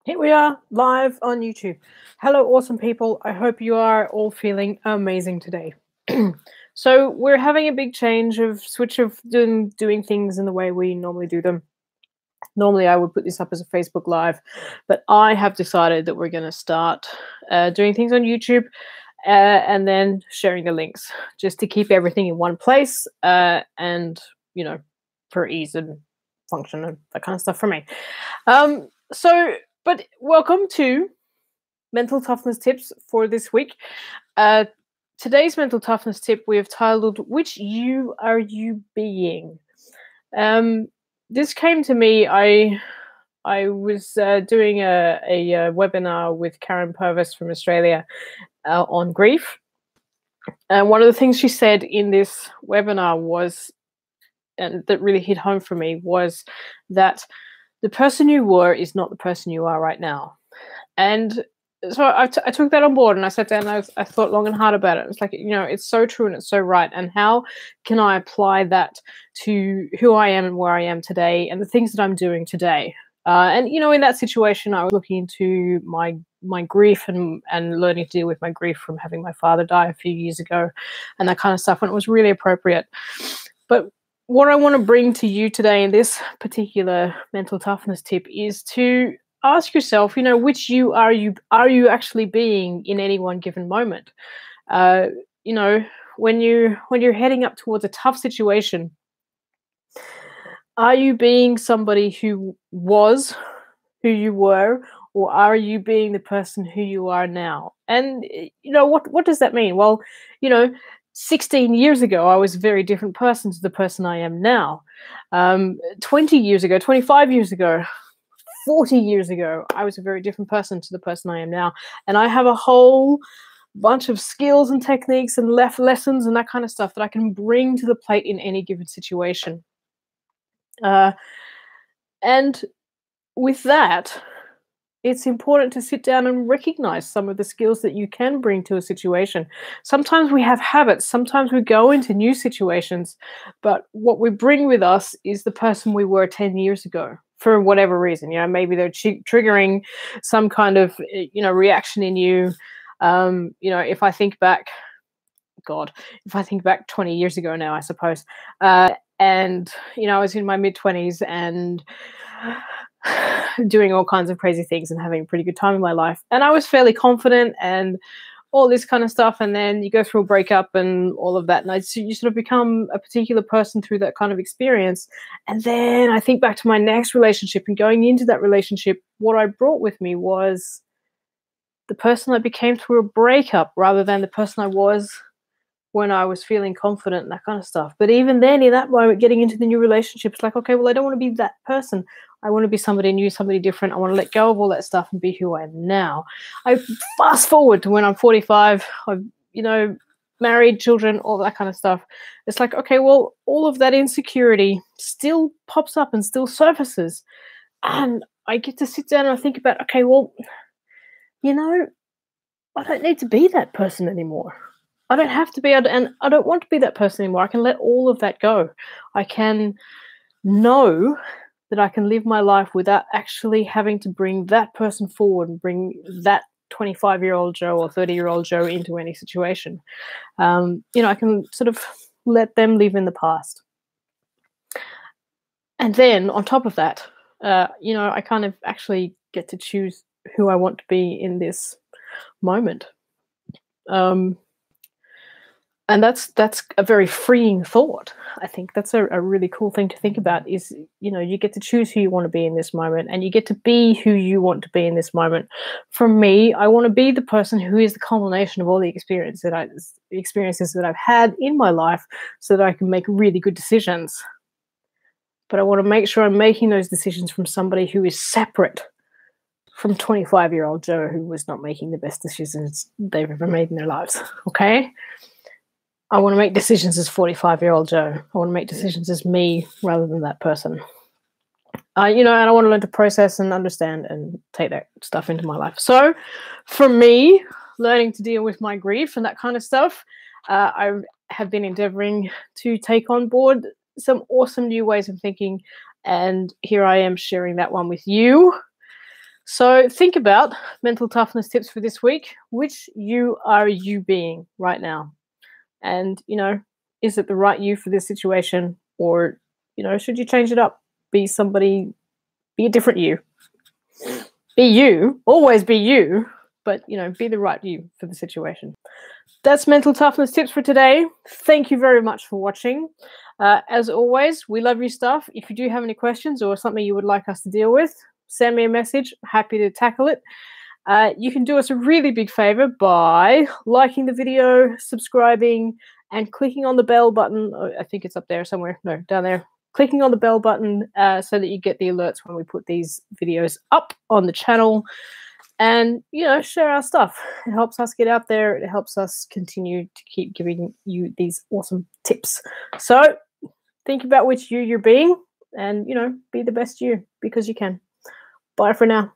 Here we are live on YouTube. Hello, awesome people. I hope you are all feeling amazing today. So we're having a big switch of doing things in the way we normally do them. Normally, I would put this up as a Facebook Live, but I have decided that we're going to start doing things on YouTube and then sharing the links, just to keep everything in one place and for ease and function and that kind of stuff for me. But welcome to mental toughness tips for this week. Today's mental toughness tip we have titled, "Which you are you being?" This came to me. I was doing a webinar with Karen Purvis from Australia on grief. And one of the things she said in this webinar was, and that really hit home for me, was that the person you were is not the person you are right now. And so I took that on board, and I sat down and I thought long and hard about it. It's like, it's so true and it's so right. And how can I apply that to who I am and where I am today and the things that I'm doing today? In that situation, I was looking into my grief and learning to deal with my grief from having my father die a few years ago and that kind of stuff. And it was really appropriate. But what I want to bring to you today in this particular mental toughness tip is to ask yourself, which you are you actually being in any one given moment? When you're heading up towards a tough situation, are you being somebody who was who you were, or are you being the person who you are now? And what does that mean? Well, 16 years ago, I was a very different person to the person I am now. 20 years ago, 25 years ago, 40 years ago, I was a very different person to the person I am now. And I have a whole bunch of skills and techniques and lessons and that kind of stuff that I can bring to the plate in any given situation. And with that, it's important to sit down and recognize some of the skills that you can bring to a situation. Sometimes we have habits, sometimes we go into new situations, but what we bring with us is the person we were 10 years ago for whatever reason. Maybe they're triggering some kind of, reaction in you. If I think back 20 years ago now, I suppose, and, I was in my mid-20s and doing all kinds of crazy things and having a pretty good time in my life. And I was fairly confident and all this kind of stuff. And then you go through a breakup and all of that. And you sort of become a particular person through that kind of experience. And then I think back to my next relationship, and going into that relationship, what I brought with me was the person I became through a breakup rather than the person I was when I was feeling confident and that kind of stuff. But even then, in that moment, getting into the new relationship, it's like, okay, well, I don't want to be that person. I want to be somebody new, somebody different. I want to let go of all that stuff and be who I am now. I fast forward to when I'm 45, I've, married, children, all that kind of stuff. It's like, okay, well, all of that insecurity still pops up and still surfaces. And I get to sit down and think about, okay, well, I don't need to be that person anymore. I don't have to be, and I don't want to be that person anymore. I can let all of that go. I can know that I can live my life without actually having to bring that person forward and bring that 25-year-old Joe or 30-year-old Joe into any situation. I can sort of let them live in the past. And then on top of that, I kind of actually get to choose who I want to be in this moment. And that's a very freeing thought. I think that's a really cool thing to think about is, you get to choose who you want to be in this moment, and you get to be who you want to be in this moment. For me, I want to be the person who is the culmination of all the experiences that I've had in my life so that I can make really good decisions. But I want to make sure I'm making those decisions from somebody who is separate from 25-year-old Joe who was not making the best decisions they've ever made in their lives, okay? I want to make decisions as 45-year-old Joe. I want to make decisions as me rather than that person. And I want to learn to process and understand and take that stuff into my life. So for me, learning to deal with my grief and that kind of stuff, I have been endeavoring to take on board some awesome new ways of thinking. And here I am sharing that one with you. So think about mental toughness tips for this week. Which you are you being right now? And, is it the right you for this situation? Or, should you change it up? Be somebody, be a different you. Be you, always be you, but, be the right you for the situation. That's mental toughness tips for today. Thank you very much for watching. As always, we love your stuff. If you do have any questions or something you would like us to deal with, send me a message. Happy to tackle it. You can do us a really big favor by liking the video, subscribing, and clicking on the bell button. Oh, I think it's up there somewhere. No, down there. Clicking on the bell button so that you get the alerts when we put these videos up on the channel. And, share our stuff. It helps us get out there. It helps us continue to keep giving you these awesome tips. So think about which you you're being and, be the best you because you can. Bye for now.